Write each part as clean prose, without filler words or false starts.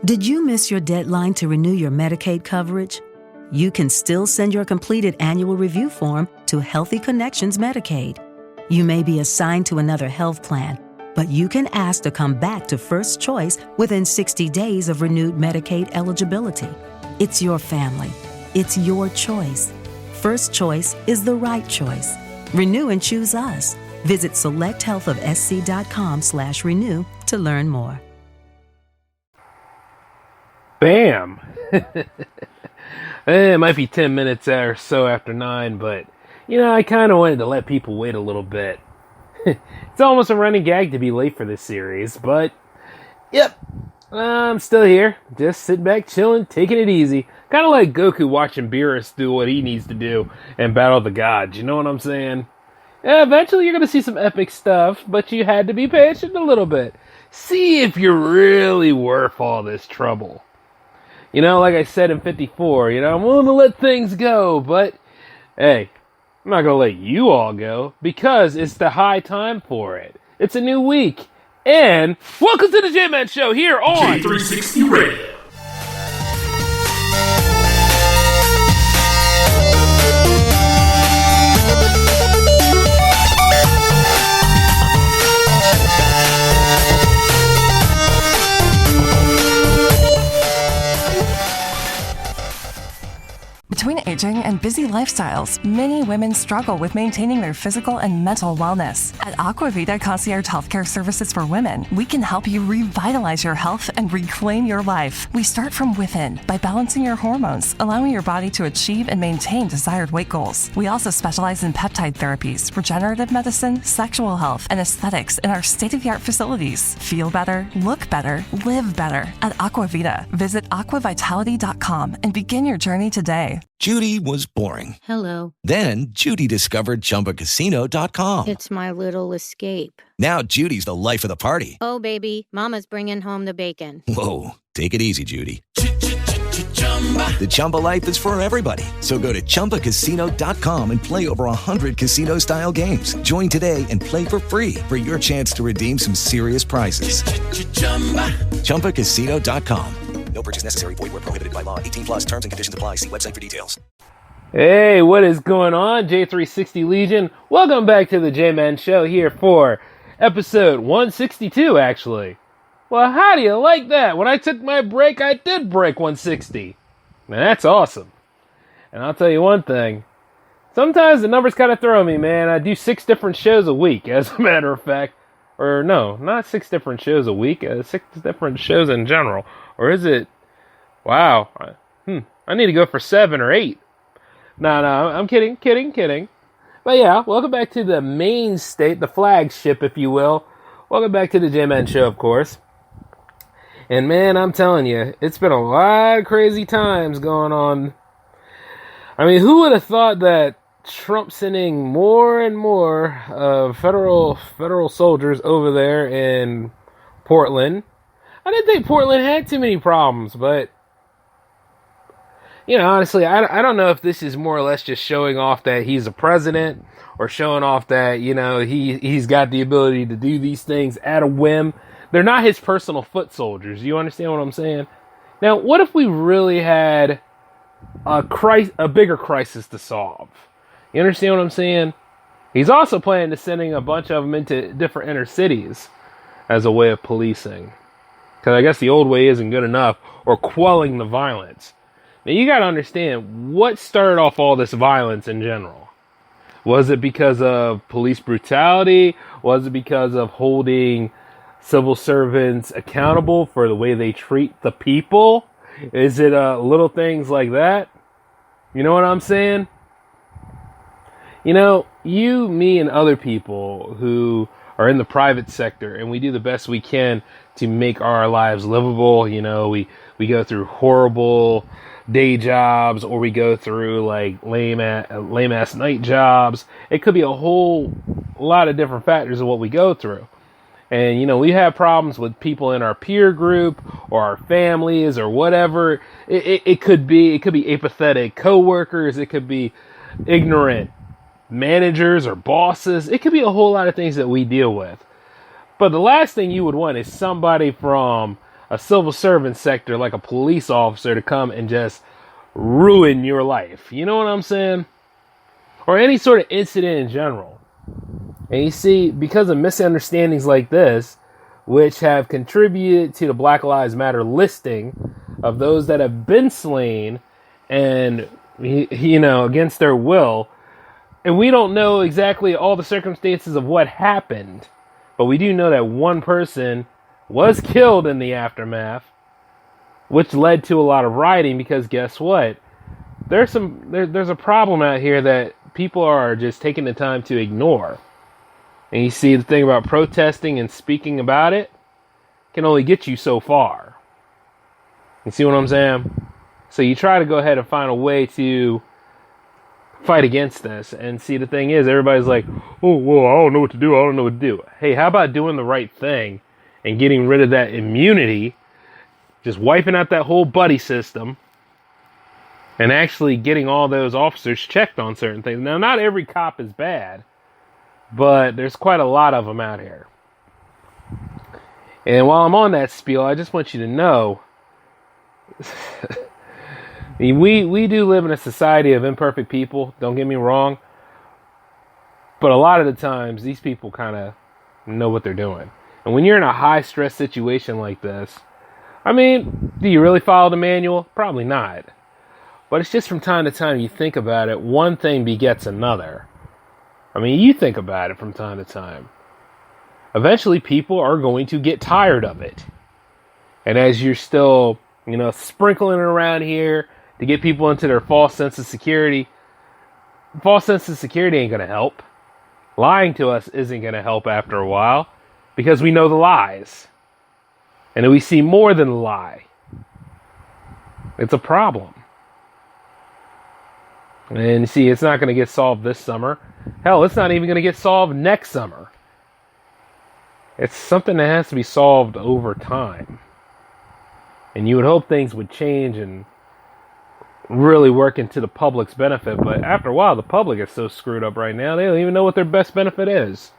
Did you miss your deadline to renew your Medicaid coverage? You can still send your completed annual review form to Healthy Connections Medicaid. You may be assigned to another health plan, but you can ask to come back to First Choice within 60 days of renewed Medicaid eligibility. It's your family. It's your choice. First Choice is the right choice. Renew and choose us. Visit selecthealthofsc.com/renew to learn more. Bam! It might be 10 minutes or so after 9, but, I kind of wanted to let people wait a little bit. It's almost a running gag to be late for this series, but, yep, I'm still here. Just sitting back, chilling, taking it easy. Kind of like Goku watching Beerus do what he needs to do and battle the gods, you know what I'm saying? Yeah, eventually you're going to see some epic stuff, but you had to be patient a little bit. See if you're really worth all this trouble. Like I said in 54, I'm willing to let things go, but, hey, I'm not going to let you all go, because it's the high time for it. It's a new week, and welcome to the J-Man Show here on J360 Radio. Between aging and busy lifestyles, many women struggle with maintaining their physical and mental wellness. At Aquavita Concierge Healthcare Services for Women, we can help you revitalize your health and reclaim your life. We start from within by balancing your hormones, allowing your body to achieve and maintain desired weight goals. We also specialize in peptide therapies, regenerative medicine, sexual health, and aesthetics in our state-of-the-art facilities. Feel better, look better, live better at Aquavita. Visit aquavitality.com and begin your journey today. Judy was boring. Hello. Then Judy discovered ChumbaCasino.com. It's my little escape. Now Judy's the life of the party. Oh, baby, mama's bringing home the bacon. Whoa, take it easy, Judy. The Chumba life is for everybody. So go to ChumbaCasino.com and play over 100 casino-style games. Join today and play for free for your chance to redeem some serious prizes. ChumbaCasino.com. No purchase necessary. Void where prohibited by law. 18 plus terms and conditions apply. See website for details. Hey, what is going on, J360 Legion? Welcome back to the J-Man Show here for episode 162, actually. Well, how do you like that? When I took my break, I did break 160. Man, that's awesome. And I'll tell you one thing. Sometimes the numbers kind of throw me, man. I do 6 different shows a week, as a matter of fact. Or no, not 6 different shows a week. 6 different shows in general. Or is it? Wow. I need to go for 7 or 8. No, I'm kidding. But yeah, welcome back to the main state, the flagship, if you will. Welcome back to the J-Man Show, of course. And man, I'm telling you, it's been a lot of crazy times going on. I mean, who would have thought that Trump sending more and more federal soldiers over there in Portland? I didn't think Portland had too many problems, but, honestly, I don't know if this is more or less just showing off that he's a president or showing off that, he's got the ability to do these things at a whim. They're not his personal foot soldiers. You understand what I'm saying? Now, what if we really had a bigger crisis to solve? You understand what I'm saying? He's also planning to sending a bunch of them into different inner cities as a way of policing. Because I guess the old way isn't good enough, or quelling the violence. Now you gotta understand, what started off all this violence in general? Was it because of police brutality? Was it because of holding civil servants accountable for the way they treat the people? Is it little things like that? You know what I'm saying? You, me, and other people who are in the private sector, and we do the best we can to make our lives livable. We go through horrible day jobs, or we go through like lame ass night jobs. It could be a whole lot of different factors of what we go through. And, we have problems with people in our peer group or our families or whatever. It could be apathetic coworkers. It could be ignorant managers or bosses. It could be a whole lot of things that we deal with. But the last thing you would want is somebody from a civil servant sector like a police officer to come and just ruin your life. You know what I'm saying? Or any sort of incident in general. And you see, because of misunderstandings like this, which have contributed to the Black Lives Matter listing of those that have been slain and, against their will, and we don't know exactly all the circumstances of what happened, but we do know that one person was killed in the aftermath, which led to a lot of rioting, because guess what? There's a problem out here that people are just taking the time to ignore. And you see, the thing about protesting and speaking about it can only get you so far. You see what I'm saying? So you try to go ahead and find a way to fight against this. And see, the thing is, everybody's like, oh, well, I don't know what to do. I don't know what to do. Hey, how about doing the right thing and getting rid of that immunity, just wiping out that whole buddy system, and actually getting all those officers checked on certain things. Now, not every cop is bad, but there's quite a lot of them out here. And while I'm on that spiel, I just want you to know, we do live in a society of imperfect people, don't get me wrong, but a lot of the times, these people kind of know what they're doing. And when you're in a high-stress situation like this, I mean, do you really follow the manual? Probably not. But it's just from time to time you think about it, one thing begets another. I mean, you think about it from time to time. Eventually, people are going to get tired of it. And as you're still, sprinkling it around here to get people into their false sense of security ain't going to help. Lying to us isn't going to help after a while, because we know the lies. And then we see more than the lie. It's a problem. And see, it's not going to get solved this summer. Hell, it's not even going to get solved next summer. It's something that has to be solved over time. And you would hope things would change and really work into the public's benefit. But after a while, the public is so screwed up right now, they don't even know what their best benefit is.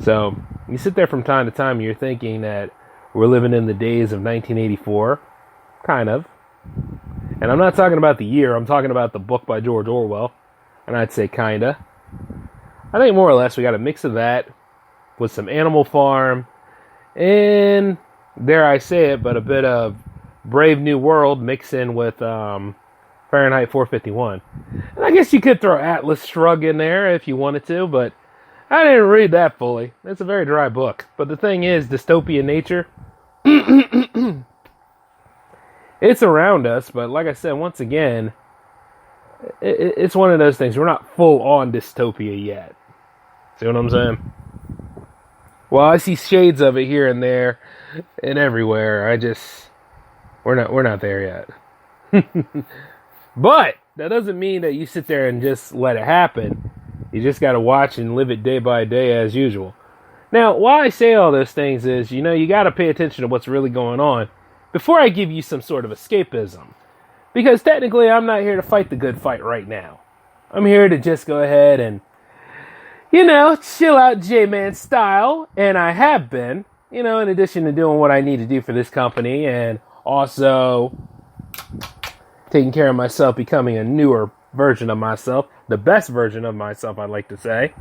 So, you sit there from time to time and you're thinking that we're living in the days of 1984. Kind of. And I'm not talking about the year, I'm talking about the book by George Orwell. And I'd say kinda. I think more or less we got a mix of that with some Animal Farm and, dare I say it, but a bit of Brave New World mixed in with Fahrenheit 451. And I guess you could throw Atlas Shrugged in there if you wanted to, but I didn't read that fully. It's a very dry book. But the thing is, dystopian nature, it's around us, but like I said, once again, it's one of those things. We're not full on dystopia yet. See what I'm saying? Well, I see shades of it here and there and everywhere. We're not there yet. But that doesn't mean that you sit there and just let it happen. You just got to watch and live it day by day as usual. Now, why I say all those things is, you got to pay attention to what's really going on before I give you some sort of escapism. Because technically, I'm not here to fight the good fight right now. I'm here to just go ahead and, chill out J-Man style. And I have been, in addition to doing what I need to do for this company and also taking care of myself, becoming a newer version of myself, the best version of myself, I'd like to say.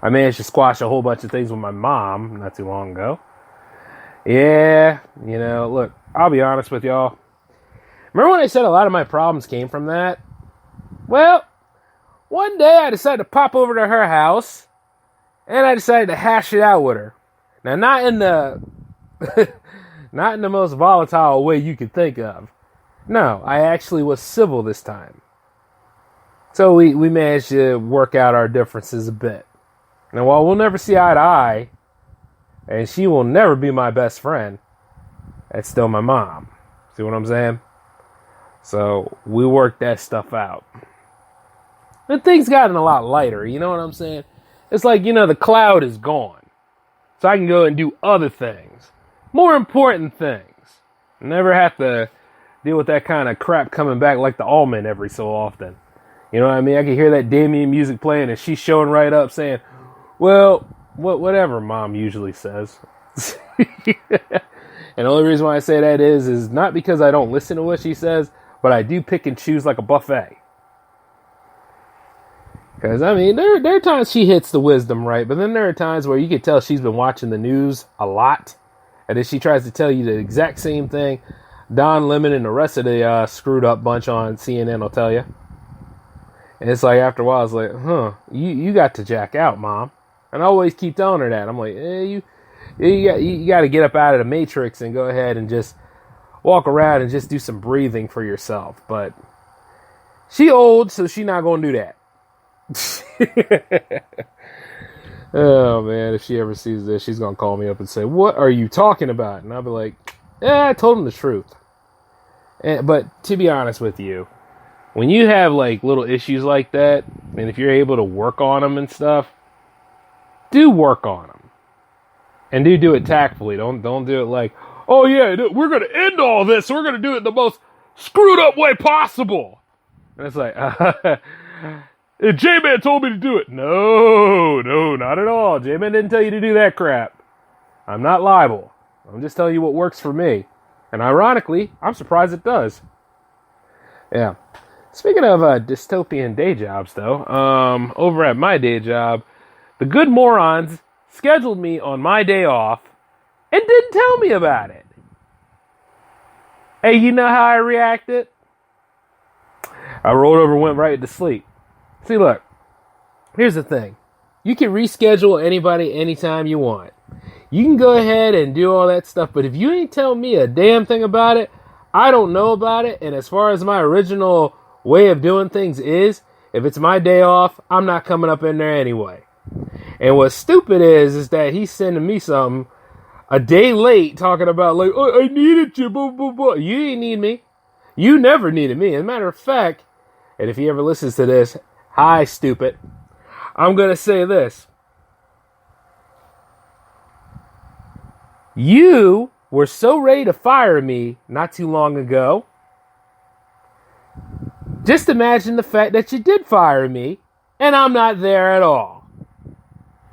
I managed to squash a whole bunch of things with my mom not too long ago. Yeah, look, I'll be honest with y'all. Remember when I said a lot of my problems came from that? Well, one day I decided to pop over to her house, and I decided to hash it out with her. Now, not in the not in the most volatile way you could think of. No, I actually was civil this time. So we managed to work out our differences a bit. Now, while we'll never see eye to eye, and she will never be my best friend, that's still my mom. See what I'm saying? So we worked that stuff out. And things gotten a lot lighter, you know what I'm saying? It's like, the cloud is gone. So I can go and do other things. More important things. Never have to deal with that kind of crap coming back like the almond every so often. You know what I mean? I can hear that Damien music playing and she's showing right up saying, well, whatever mom usually says. And the only reason why I say that is not because I don't listen to what she says, but I do pick and choose like a buffet. Because, I mean, there are times she hits the wisdom right, but then there are times where you can tell she's been watching the news a lot, and then she tries to tell you the exact same thing Don Lemon and the rest of the screwed up bunch on CNN will tell you. And it's like, after a while, it's like, you got to jack out, Mom. And I always keep telling her that. I'm like, you got to get up out of the matrix and go ahead and just walk around and just do some breathing for yourself. But she old, so she not going to do that. Oh, man, if she ever sees this, she's going to call me up and say, what are you talking about? And I'll be like, I told him the truth. But to be honest with you, when you have like little issues like that, and if you're able to work on them and stuff, do work on them. And do it tactfully. Don't do it like, oh yeah, we're going to end all this. We're going to do it the most screwed up way possible. And it's like, J-Man told me to do it. No, not at all. J-Man didn't tell you to do that crap. I'm not liable. I'm just telling you what works for me. And ironically, I'm surprised it does. Yeah. Speaking of dystopian day jobs, though, over at my day job, the good morons scheduled me on my day off and didn't tell me about it. Hey, you know how I reacted? I rolled over and went right to sleep. See, look, here's the thing. You can reschedule anybody anytime you want. You can go ahead and do all that stuff, but if you ain't tell me a damn thing about it, I don't know about it, and as far as my original way of doing things is, if it's my day off, I'm not coming up in there anyway. And what's stupid is that he's sending me something a day late talking about like, oh, I needed you, blah, blah, blah. You didn't need me. You never needed me. As a matter of fact, and if he ever listens to this, hi, stupid. I'm going to say this. You were so ready to fire me not too long ago. Just imagine the fact that you did fire me, and I'm not there at all.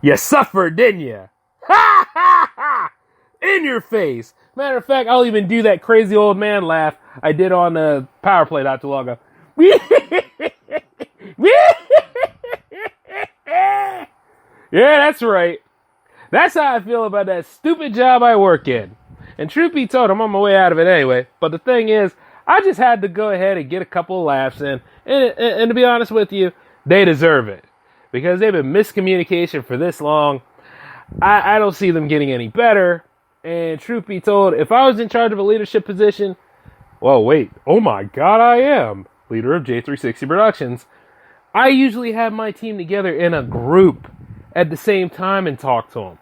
You suffered, didn't you? Ha ha ha! In your face. Matter of fact, I'll even do that crazy old man laugh I did on the PowerPlay not too long ago. Yeah, that's right. That's how I feel about that stupid job I work in. And truth be told, I'm on my way out of it anyway. But the thing is, I just had to go ahead and get a couple of laughs in. And to be honest with you, they deserve it. Because they've been miscommunication for this long. I don't see them getting any better. And truth be told, if I was in charge of a leadership position, well, wait. Oh my God, I am leader of J360 Productions. I usually have my team together in a group at the same time and talk to them.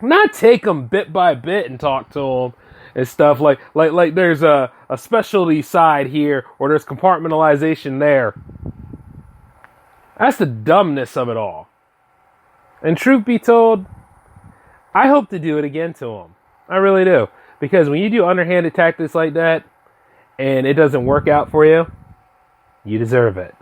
Not take them bit by bit and talk to them and stuff like there's a specialty side here or there's compartmentalization there. That's the dumbness of it all. And truth be told, I hope to do it again to them. I really do. Because when you do underhanded tactics like that and it doesn't work out for you, you deserve it.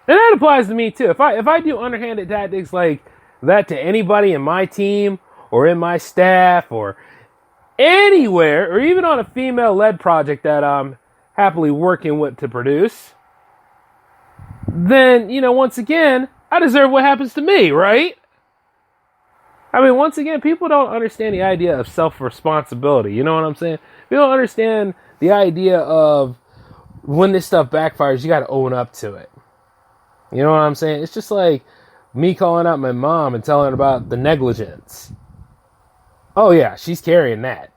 And that applies to me too. If I do underhanded tactics like that to anybody in my team or in my staff or anywhere, or even on a female-led project that I'm happily working with to produce, then, once again, I deserve what happens to me, right? I mean, once again, people don't understand the idea of self-responsibility. You know what I'm saying? People don't understand the idea of when this stuff backfires, you got to own up to it. You know what I'm saying? It's just like me calling out my mom and telling her about the negligence. Oh yeah, she's carrying that.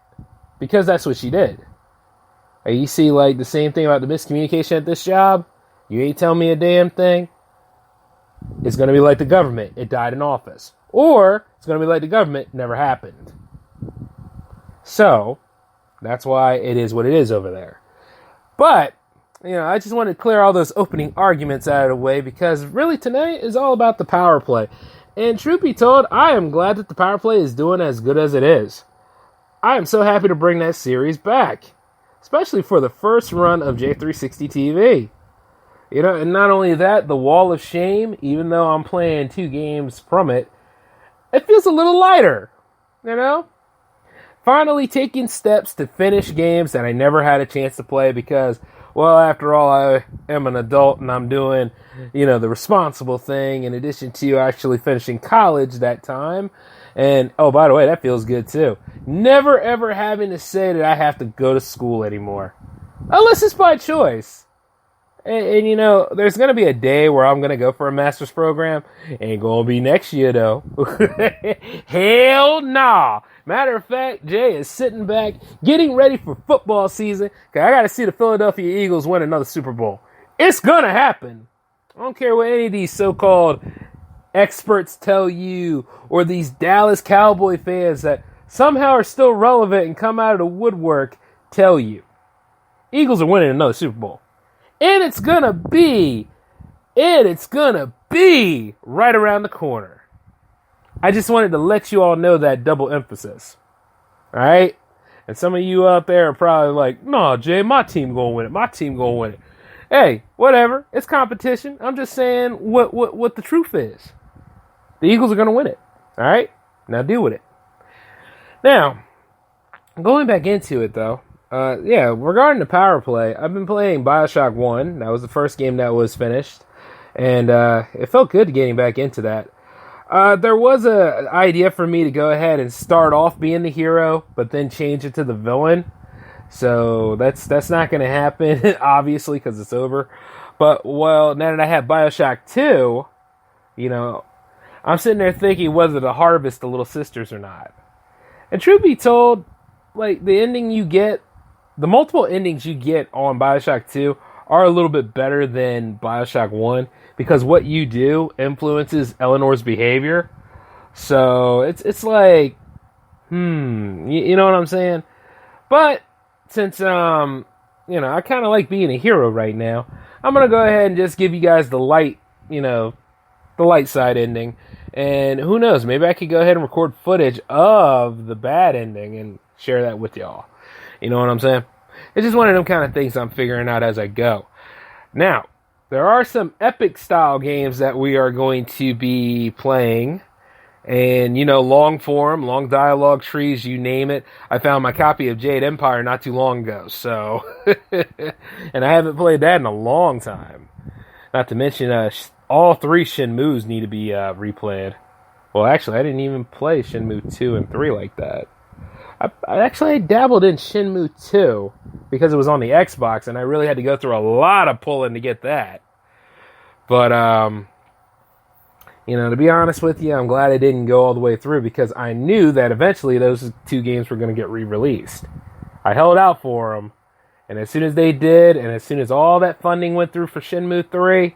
Because that's what she did. And you see like the same thing about the miscommunication at this job? You ain't telling me a damn thing? It's going to be like the government. It died in office. Or it's going to be like the government. It never happened. So, that's why it is what it is over there. But, I just wanted to clear all those opening arguments out of the way because really tonight is all about the power play. And truth be told, I am glad that the power play is doing as good as it is. I am so happy to bring that series back. Especially for the first run of J360 TV. And not only that, the Wall of Shame, even though I'm playing 2 games from it, it feels a little lighter. If finally taking steps to finish games that I never had a chance to play because, well, after all, I am an adult and I'm doing, the responsible thing in addition to actually finishing college that time. And, oh, by the way, that feels good too. Never ever having to say that I have to go to school anymore. Unless it's by choice. And there's going to be a day where I'm going to go for a master's program. Ain't going to be next year, though. Hell nah. Matter of fact, Jay is sitting back, getting ready for football season. Cause I got to see the Philadelphia Eagles win another Super Bowl. It's going to happen. I don't care what any of these so-called experts tell you, or these Dallas Cowboy fans that somehow are still relevant and come out of the woodwork tell you. Eagles are winning another Super Bowl. And it's gonna be right around the corner. I just wanted to let you all know that double emphasis. Alright? And some of you out there are probably like, no, Jay, my team gonna win it. Hey, whatever. It's competition. I'm just saying what the truth is. The Eagles are going to win it. All right? Now deal with it. Now, going back into it, though. Regarding the PowerPlay, I've been playing Bioshock 1. That was the first game that was finished. And it felt good getting back into that. There was an idea for me to go ahead and start off being the hero, but then change it to the villain. So that's not going to happen, obviously, because it's over. But, well, now that I have Bioshock 2, I'm sitting there thinking whether to harvest the little sisters or not. And truth be told, like, the multiple endings you get on Bioshock 2 are a little bit better than Bioshock 1, because what you do influences Eleanor's behavior. So, it's like, you know what I'm saying? But, since, I kind of like being a hero right now, I'm going to go ahead and just give you guys the light side ending. And who knows, maybe I could go ahead and record footage of the bad ending and share that with y'all. You know what I'm saying? It's just one of them kind of things I'm figuring out as I go. Now, there are some epic style games that we are going to be playing. And, long form, long dialogue trees, you name it. I found my copy of Jade Empire not too long ago, so. And I haven't played that in a long time. Not to mention, all 3 Shenmues need to be replayed. Well, actually, I didn't even play Shenmue 2 and 3 like that. I dabbled in Shenmue 2 because it was on the Xbox, and I really had to go through a lot of pulling to get that. But, to be honest with you, I'm glad I didn't go all the way through because I knew that eventually those 2 games were going to get re-released. I held out for them, and as soon as they did, and as soon as all that funding went through for Shenmue 3,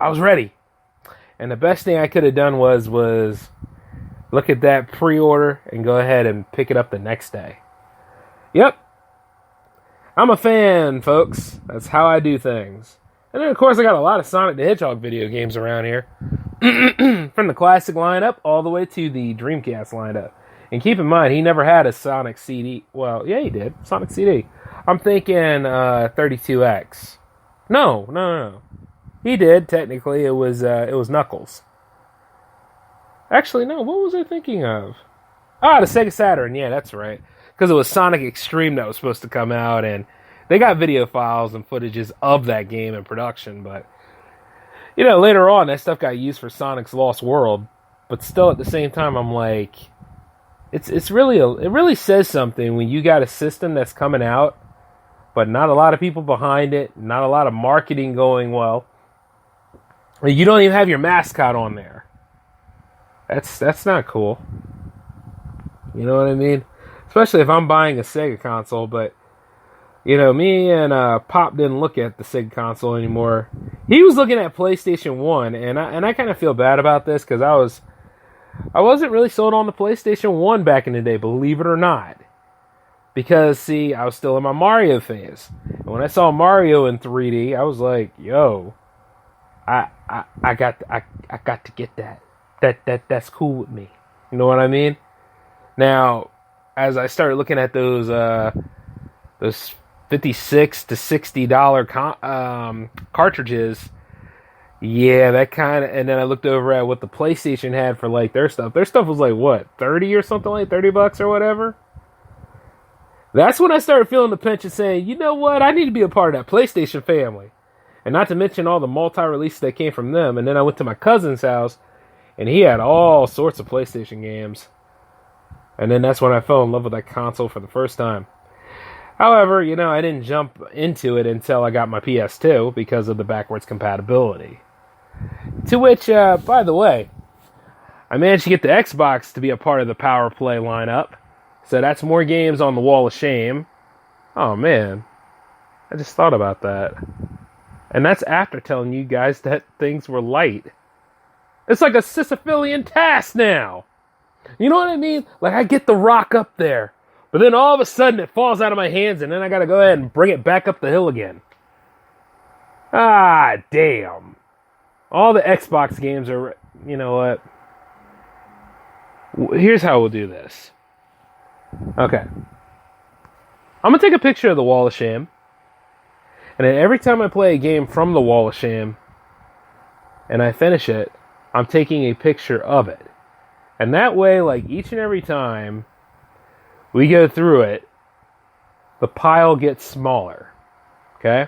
I was ready. And the best thing I could have done was look at that pre-order and go ahead and pick it up the next day. Yep. I'm a fan, folks. That's how I do things. And then, of course, I got a lot of Sonic the Hedgehog video games around here. From the classic lineup all the way to the Dreamcast lineup. And keep in mind, he never had a Sonic CD. Well, yeah, he did. Sonic CD. I'm thinking 32X. No. He did, technically. It was Knuckles. Actually, no. What was I thinking of? The Sega Saturn. Yeah, that's right. Because it was Sonic Extreme that was supposed to come out, and they got video files and footages of that game in production, but, later on, that stuff got used for Sonic's Lost World, but still at the same time, I'm like, it really says something when you got a system that's coming out, but not a lot of people behind it, not a lot of marketing going well. You don't even have your mascot on there. That's not cool. You know what I mean? Especially if I'm buying a Sega console, but me and Pop didn't look at the Sega console anymore. He was looking at PlayStation 1, and I kind of feel bad about this because I wasn't really sold on the PlayStation 1 back in the day, believe it or not. Because, see, I was still in my Mario phase. And when I saw Mario in 3D, I was like, yo, I got to get that. That's cool with me. You know what I mean? Now, as I started looking at those $56 to $60 cartridges, Yeah, that kind of, and then I looked over at what the PlayStation had for like their stuff. Their stuff was like what, 30 or something, like $30 or whatever. That's when I started feeling the pinch and saying, you know what, I need to be a part of that PlayStation family. And not to mention all the multi-releases that came from them. And then I went to my cousin's house, and he had all sorts of PlayStation games. And then that's when I fell in love with that console for the first time. However, I didn't jump into it until I got my PS2 because of the backwards compatibility. To which, by the way, I managed to get the Xbox to be a part of the PowerPlay lineup. So that's more games on the Wall of Shame. Oh, man. I just thought about that. And that's after telling you guys that things were light. It's like a Sisyphean task now. You know what I mean? Like, I get the rock up there, but then all of a sudden it falls out of my hands, and then I gotta go ahead and bring it back up the hill again. Ah, damn. All the Xbox games are, you know what? Here's how we'll do this. Okay. I'm gonna take a picture of the Wall of Shame, and then every time I play a game from the Wall of Shame, and I finish it, I'm taking a picture of it. And that way, like, each and every time we go through it, the pile gets smaller. Okay?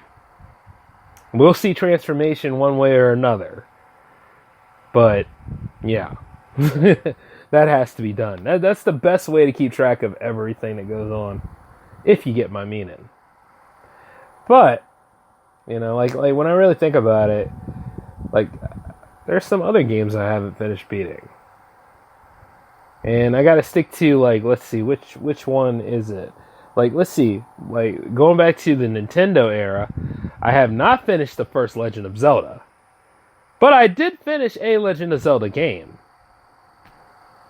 We'll see transformation one way or another. But, yeah. That has to be done. That's the best way to keep track of everything that goes on. If you get my meaning. But, like when I really think about it, like, there's some other games I haven't finished beating. And I gotta stick to, like, let's see, which one is it? Like, let's see, like, going back to the Nintendo era, I have not finished the first Legend of Zelda. But I did finish a Legend of Zelda game.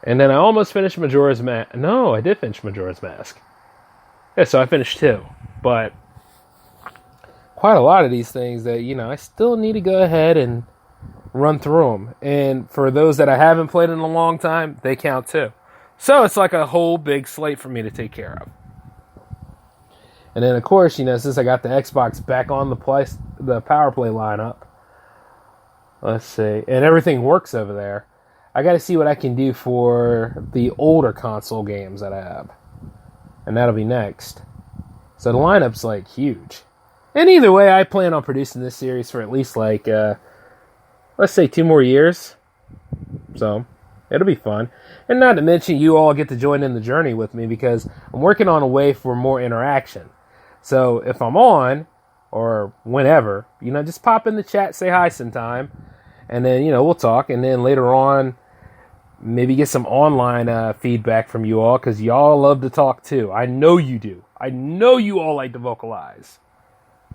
And then I almost finished Majora's Mask. No, I did finish Majora's Mask. Yeah, so I finished 2. But quite a lot of these things that, I still need to go ahead and run through them. And for those that I haven't played in a long time, they count too. So it's like a whole big slate for me to take care of. And then, of course, since I got the Xbox back on the PowerPlay lineup, let's see, and everything works over there, I got to see what I can do for the older console games that I have. And that'll be next. So the lineup's like huge. And either way, I plan on producing this series for at least like, let's say 2 more years. So it'll be fun. And not to mention, you all get to join in the journey with me because I'm working on a way for more interaction. So if I'm on, or whenever, just pop in the chat, say hi sometime. And then, we'll talk. And then later on, maybe get some online feedback from you all because y'all love to talk too. I know you do. I know you all like to vocalize.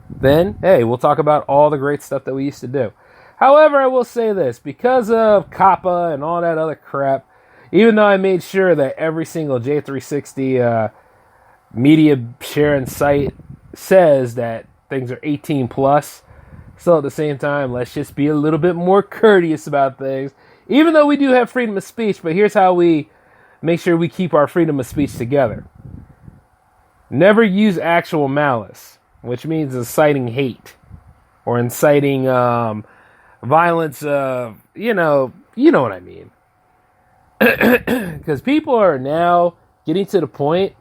Then, hey, we'll talk about all the great stuff that we used to do. However, I will say this, because of Kappa and all that other crap, even though I made sure that every single J360 media sharing site says that things are 18 plus, still at the same time, let's just be a little bit more courteous about things. Even though we do have freedom of speech, but here's how we make sure we keep our freedom of speech together. Never use actual malice, which means inciting hate or inciting violence. You know what I mean. Because people are now getting to the point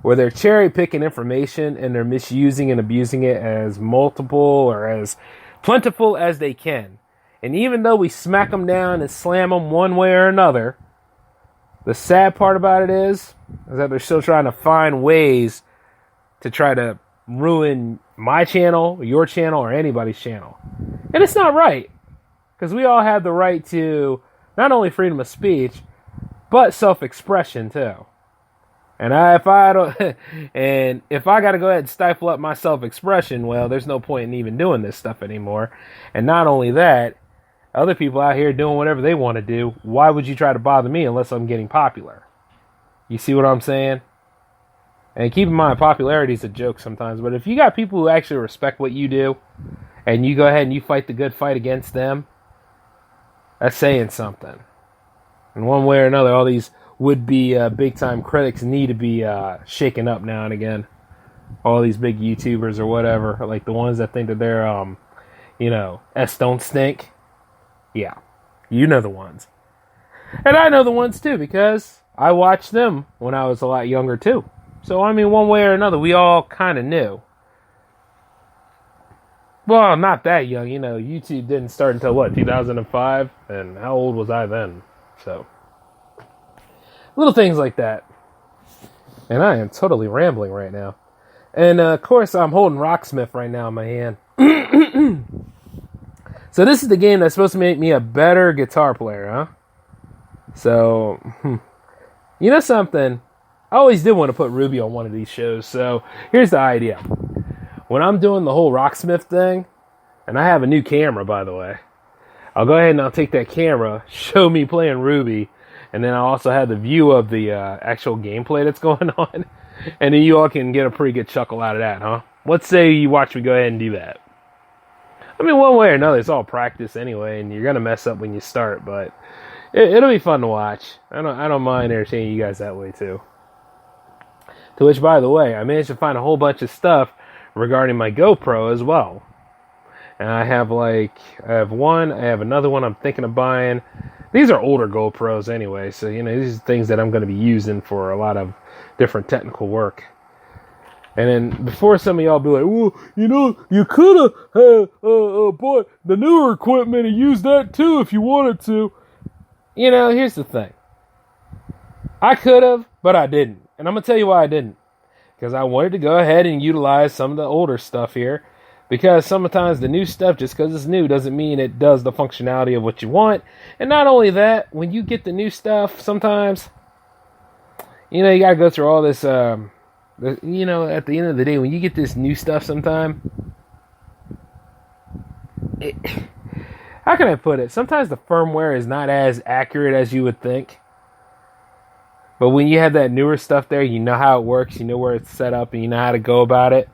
where they're cherry picking information and they're misusing and abusing it as multiple or as plentiful as they can. And even though we smack them down and slam them one way or another, the sad part about it is that they're still trying to find ways to try to ruin my channel, your channel, or anybody's channel. And it's not right. Because we all have the right to not only freedom of speech, but self-expression too. And if I got to go ahead and stifle up my self-expression, well, there's no point in even doing this stuff anymore. And not only that, other people out here doing whatever they want to do. Why would you try to bother me unless I'm getting popular? You see what I'm saying? And keep in mind, popularity is a joke sometimes. But if you got people who actually respect what you do, and you go ahead and you fight the good fight against them, that's saying something. In one way or another, all these would-be big-time critics need to be shaken up now and again. All these big YouTubers or whatever, like the ones that think that they're, S Don't Stink. Yeah, you know the ones. And I know the ones too, because I watched them when I was a lot younger too. So, I mean, one way or another, we all kind of knew. Well, not that young. YouTube didn't start until, 2005? And how old was I then? So, little things like that. And I am totally rambling right now. And, of course, I'm holding Rocksmith right now in my hand. So, this is the game that's supposed to make me a better guitar player, huh? So, you know something? I always did want to put Ruby on one of these shows. So, here's the idea. When I'm doing the whole Rocksmith thing, and I have a new camera, by the way, I'll go ahead and I'll take that camera, show me playing Ruby, and then I'll also have the view of the actual gameplay that's going on, and then you all can get a pretty good chuckle out of that, huh? Let's say you watch me go ahead and do that. I mean, one way or another, it's all practice anyway, and you're going to mess up when you start, but it'll be fun to watch. I don't mind entertaining you guys that way, too. To which, by the way, I managed to find a whole bunch of stuff regarding my GoPro as well. And I have one, I have another one I'm thinking of buying. These are older GoPros anyway, so these are things that I'm going to be using for a lot of different technical work. And then before some of y'all be like, well, you could have bought the newer equipment and used that too if you wanted to. Here's the thing. I could have, but I didn't. And I'm going to tell you why I didn't. Because I wanted to go ahead and utilize some of the older stuff here. Because sometimes the new stuff, just because it's new, doesn't mean it does the functionality of what you want. And not only that, when you get the new stuff, sometimes, you got to go through all this, at the end of the day, when you get this new stuff sometime, how can I put it? Sometimes the firmware is not as accurate as you would think. But when you have that newer stuff there, you know how it works, you know where it's set up, and you know how to go about it.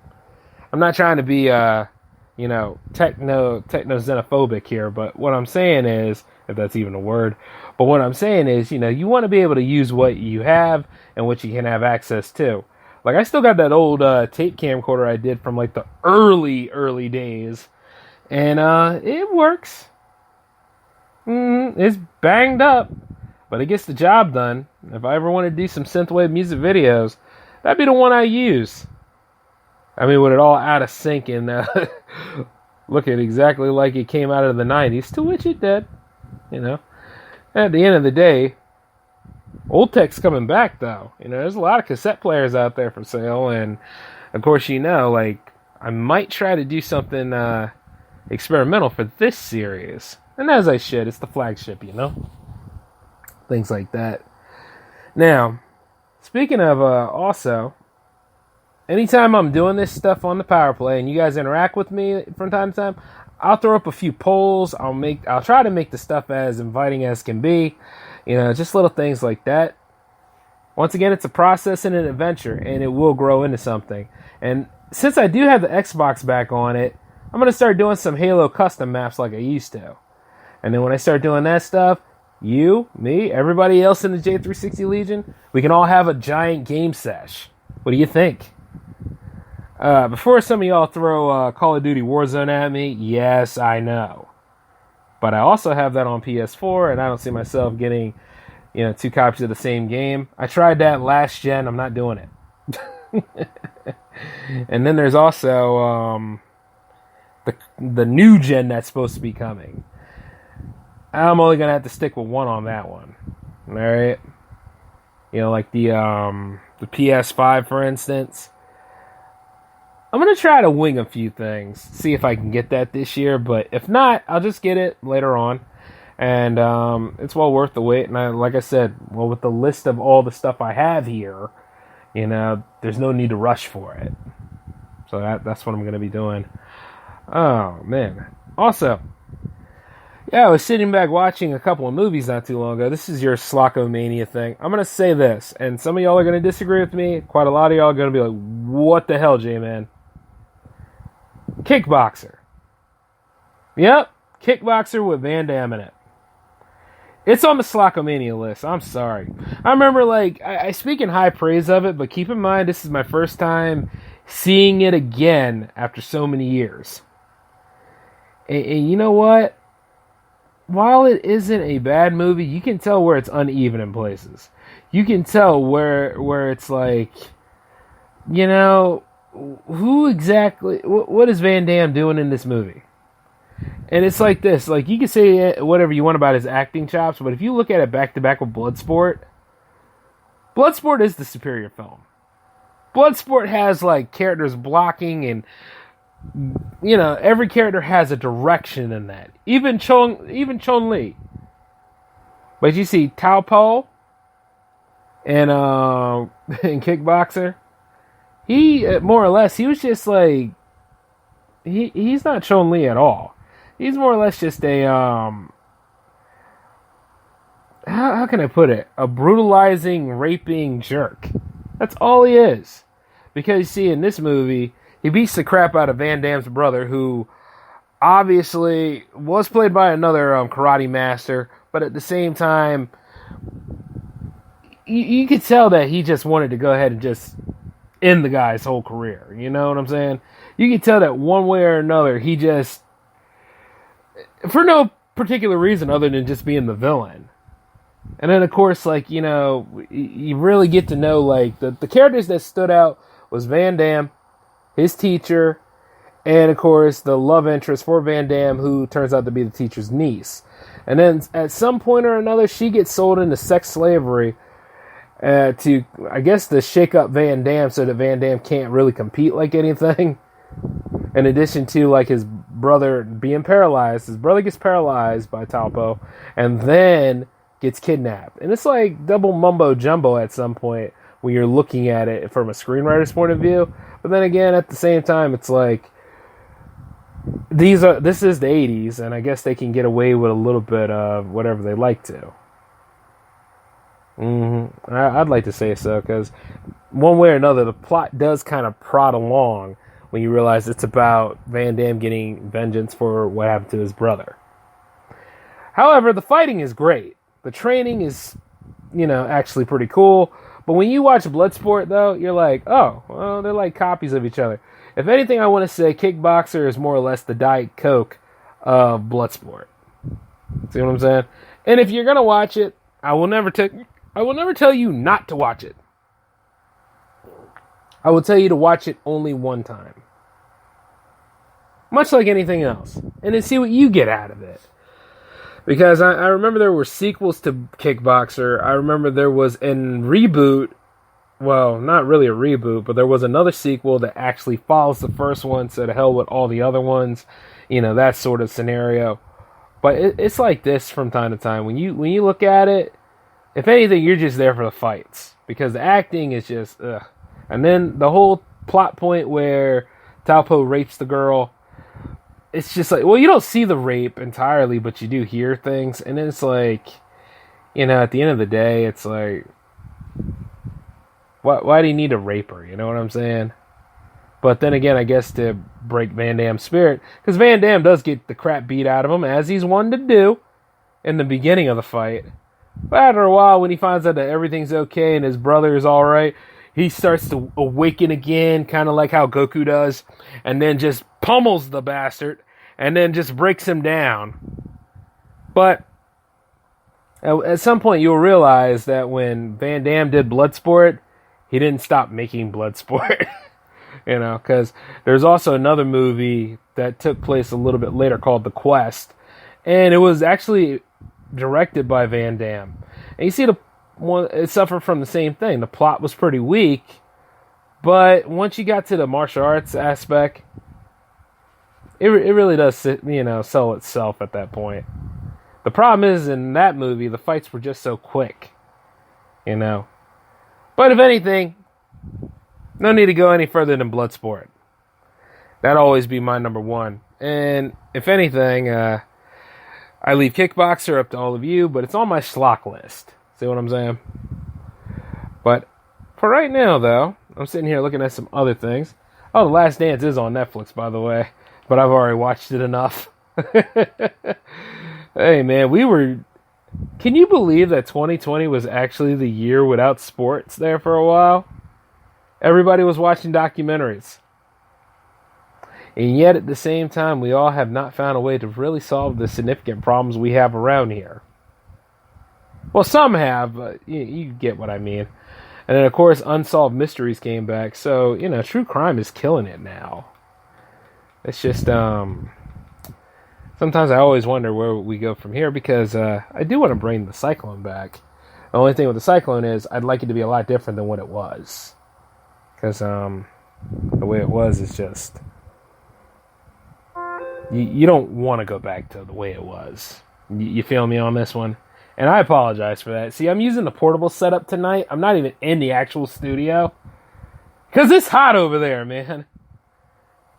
I'm not trying to be, techno-xenophobic here, but what I'm saying is, if that's even a word, but what I'm saying is, you want to be able to use what you have and what you can have access to. Like, I still got that old tape camcorder I did from, the early days, and it works. It's banged up, but it gets the job done. If I ever want to do some synthwave music videos, that'd be the one I use. I mean, with it all out of sync and looking exactly like it came out of the 90s, to which it did, At the end of the day, old tech's coming back, though. There's a lot of cassette players out there for sale, and, of course, I might try to do something experimental for this series. And as I should, it's the flagship, Things like that. Now, speaking of also, anytime I'm doing this stuff on the PowerPlay and you guys interact with me from time to time, I'll throw up a few polls. I'll try to make the stuff as inviting as can be. Just little things like that. Once again, it's a process and an adventure, and it will grow into something. And since I do have the Xbox back on it, I'm going to start doing some Halo custom maps like I used to. And then when I start doing that stuff, you, me, everybody else in the J360 Legion, we can all have a giant game sesh. What do you think? Before some of y'all throw Call of Duty Warzone at me, yes, I know. But I also have that on PS4, and I don't see myself getting, 2 copies of the same game. I tried that last gen. I'm not doing it. And then there's also the new gen that's supposed to be coming. I'm only going to have to stick with one on that one. All right? Like the PS5, for instance. I'm going to try to wing a few things, see if I can get that this year, but if not, I'll just get it later on, and it's well worth the wait, and like I said, with the list of all the stuff I have here, there's no need to rush for it, so that's what I'm going to be doing. Oh, man. Also, I was sitting back watching a couple of movies not too long ago. This is your Slockomania thing. I'm going to say this, and some of y'all are going to disagree with me. Quite a lot of y'all are going to be like, what the hell, J-Man? Kickboxer. Yep, Kickboxer with Van Damme in it. It's on the Slockomania list. I'm sorry. I remember, I speak in high praise of it, but keep in mind, this is my first time seeing it again after so many years. And you know what? While it isn't a bad movie, you can tell where it's uneven in places. You can tell where it's like, you know, who exactly, what is Van Damme doing in this movie? And it's like this, like you can say whatever you want about his acting chops, but if you look at it back to back with Bloodsport is the superior film. Bloodsport has like characters blocking, and you know, every character has a direction in that. Even Chun-Li. But you see Tao Po and in Kickboxer, he more or less, he was just like, he's not Chun-Li at all. He's more or less just a how can I put it? A brutalizing, raping jerk. That's all he is. Because you see, in this movie, he beats the crap out of Van Damme's brother, who obviously was played by another karate master, but at the same time, you could tell that he just wanted to go ahead and just end the guy's whole career. You know what I'm saying? You can tell that one way or another, he just, for no particular reason other than just being the villain. And then, of course, like, you know, you really get to know, like, the characters that stood out was Van Damme, his teacher, and, of course, the love interest for Van Damme, who turns out to be the teacher's niece. And then, at some point or another, she gets sold into sex slavery to, I guess, to shake up Van Damme so that Van Damme can't really compete like anything. In addition to, like, his brother being paralyzed. His brother gets paralyzed by Talpo, and then gets kidnapped. And it's like double mumbo jumbo at some point when you're looking at it from a screenwriter's point of view. But then again, at the same time, it's like, this is the 80s, and I guess they can get away with a little bit of whatever they like to. I'd like to say so, because one way or another, the plot does kind of prod along when you realize it's about Van Damme getting vengeance for what happened to his brother. However, the fighting is great. The training is, you know, actually pretty cool. But when you watch Bloodsport, though, you're like, oh, well, they're like copies of each other. If anything, I want to say Kickboxer is more or less the Diet Coke of Bloodsport. See what I'm saying? And if you're going to watch it, I will never tell you not to watch it. I will tell you to watch it only one time. Much like anything else. And then see what you get out of it. Because I remember there were sequels to Kickboxer. I remember there was a reboot. Well, not really a reboot, but there was another sequel that actually follows the first one, so to hell with all the other ones. You know, that sort of scenario. But it's like this from time to time. When you look at it, if anything, you're just there for the fights. Because the acting is just, ugh. And then the whole plot point where Talpo rapes the girl, it's just like, well, you don't see the rape entirely, but you do hear things. And then it's like, you know, at the end of the day, it's like, why do you need a raper? You know what I'm saying? But then again, I guess to break Van Damme's spirit, because Van Damme does get the crap beat out of him, as he's wanted to do in the beginning of the fight. But after a while, when he finds out that everything's okay and his brother is alright, he starts to awaken again, kind of like how Goku does, and then just pummels the bastard, and then just breaks him down. But at some point, you'll realize that when Van Damme did Bloodsport, he didn't stop making Bloodsport. You know, because there's also another movie that took place a little bit later called The Quest, and it was actually directed by Van Damme. And you see, it suffered from the same thing. The plot was pretty weak, but once you got to the martial arts aspect, it really does, you know, sell itself at that point. The problem is, in that movie, the fights were just so quick, you know. But if anything, no need to go any further than Bloodsport. That'd always be my number one. And if anything, I leave Kickboxer up to all of you, but it's on my schlock list. See what I'm saying? But for right now, though, I'm sitting here looking at some other things. Oh, The Last Dance is on Netflix, by the way, but I've already watched it enough. Hey, man, can you believe that 2020 was actually the year without sports there for a while? Everybody was watching documentaries. And yet at the same time, we all have not found a way to really solve the significant problems we have around here. Well, some have, but you get what I mean. And then, of course, Unsolved Mysteries came back. So, true crime is killing it now. It's just, sometimes I always wonder where we go from here, because I do want to bring the Cyclone back. The only thing with the Cyclone is I'd like it to be a lot different than what it was. Because the way it was is just... You don't want to go back to the way it was. You feel me on this one? And I apologize for that. See, I'm using the portable setup tonight. I'm not even in the actual studio. Because it's hot over there, man.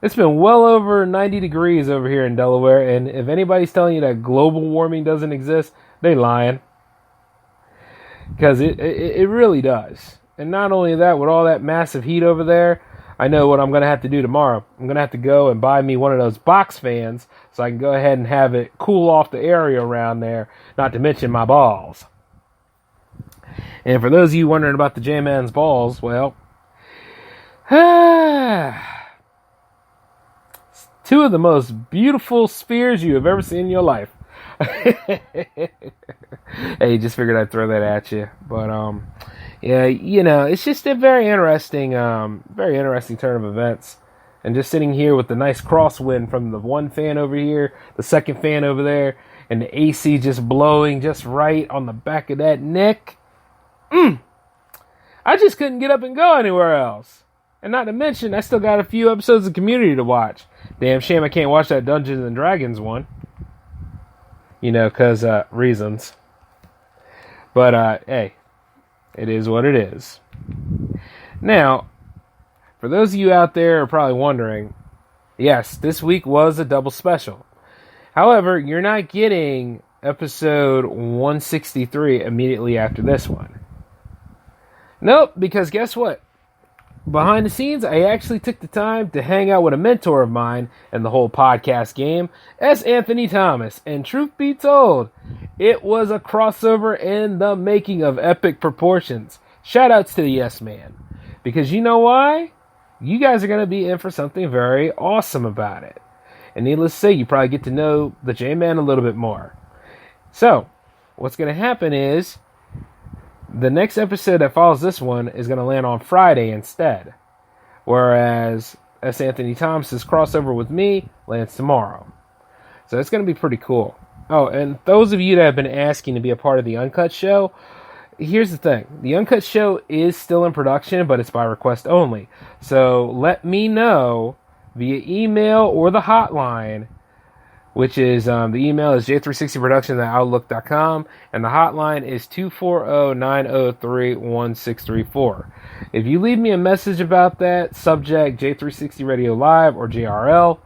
It's been well over 90 degrees over here in Delaware. And if anybody's telling you that global warming doesn't exist, they lying. Because it really does. And not only that, with all that massive heat over there, I know what I'm going to have to do tomorrow. I'm going to have to go and buy me one of those box fans so I can go ahead and have it cool off the area around there, not to mention my balls. And for those of you wondering about the J-Man's balls, well, two of the most beautiful spheres you have ever seen in your life. Hey, just figured I'd throw that at you. But, yeah, it's just a very interesting turn of events. And just sitting here with the nice crosswind from the one fan over here, the second fan over there, and the AC just blowing just right on the back of that neck. I just couldn't get up and go anywhere else. And not to mention, I still got a few episodes of Community to watch. Damn shame I can't watch that Dungeons and Dragons one. Because reasons. But, hey, it is what it is. Now, for those of you out there who are probably wondering, yes, this week was a double special. However, you're not getting episode 163 immediately after this one. Nope, because guess what? Behind the scenes, I actually took the time to hang out with a mentor of mine in the whole podcast game, S. Anthony Thomas. And truth be told, it was a crossover in the making of epic proportions. Shoutouts to the Yes Man. Because you know why? You guys are going to be in for something very awesome about it. And needless to say, you probably get to know the J-Man a little bit more. So, what's going to happen is, the next episode that follows this one is going to land on Friday instead. Whereas S. Anthony Thomas's crossover with me lands tomorrow. So it's going to be pretty cool. Oh, and those of you that have been asking to be a part of the Uncut Show, here's the thing. The Uncut Show is still in production, but it's by request only. So let me know via email or the hotline, which is, the email is j360production@outlook.com, and the hotline is 240-903-1634. If you leave me a message about that, subject J360 Radio Live or JRL,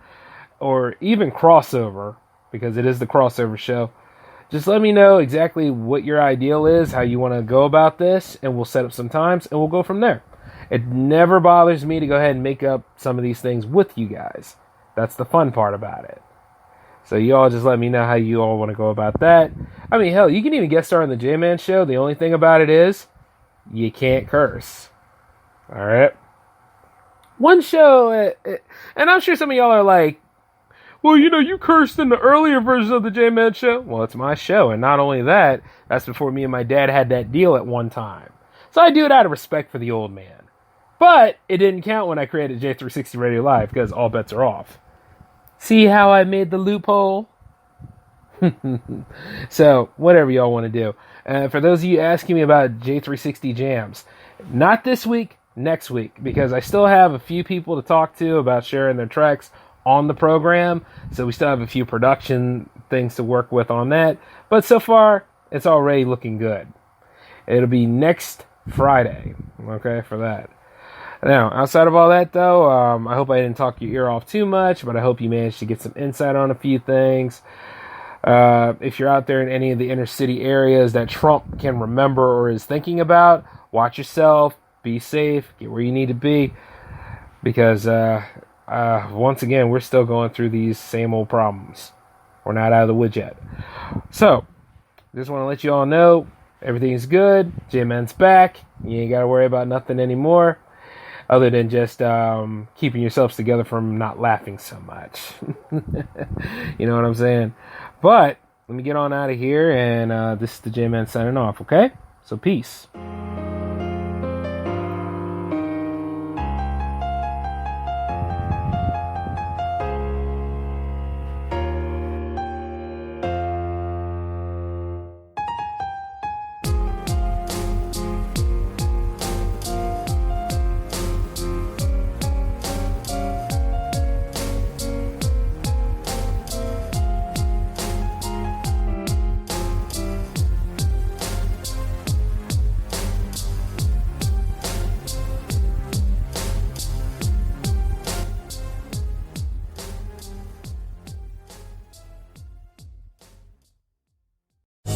or even crossover, because it is the crossover show, just let me know exactly what your ideal is, how you want to go about this, and we'll set up some times, and we'll go from there. It never bothers me to go ahead and make up some of these things with you guys. That's the fun part about it. So you all just let me know how you all want to go about that. I mean, hell, you can even guest star on the J-Man Show. The only thing about it is, you can't curse. Alright? One show, and I'm sure some of y'all are like, well, you cursed in the earlier version of the J-Man Show. Well, it's my show, and not only that, that's before me and my dad had that deal at one time. So I do it out of respect for the old man. But it didn't count when I created J360 Radio Live, because all bets are off. See how I made the loophole? So, whatever y'all want to do. For those of you asking me about J360 Jams, not this week, next week, because I still have a few people to talk to about sharing their tracks on the program, so we still have a few production things to work with on that, but so far, it's already looking good. It'll be next Friday, okay, for that. Now, outside of all that, though, I hope I didn't talk your ear off too much, but I hope you managed to get some insight on a few things. If you're out there in any of the inner city areas that Trump can remember or is thinking about, watch yourself, be safe, get where you need to be, because once again, we're still going through these same old problems. We're not out of the woods yet. So, just want to let you all know, everything's good, J-Man's back, you ain't got to worry about nothing anymore. other than just keeping yourselves together from not laughing so much. You know what I'm saying? But let me get on out of here, and this is the J-Man signing off, okay? So peace.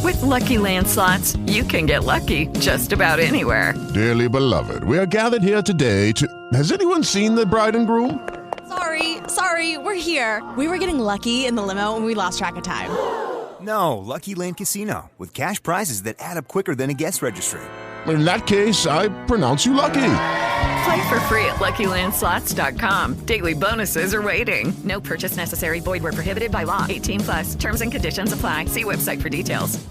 With Lucky Land Slots, you can get lucky just about anywhere. Dearly beloved, we are gathered here today to... Has anyone seen the bride and groom? Sorry, we're here. We were getting lucky in the limo and we lost track of time. No, Lucky Land Casino, with cash prizes that add up quicker than a guest registry. In that case, I pronounce you lucky. Play for free at LuckyLandSlots.com. Daily bonuses are waiting. No purchase necessary. Void where prohibited by law. 18+. Terms and conditions apply. See website for details.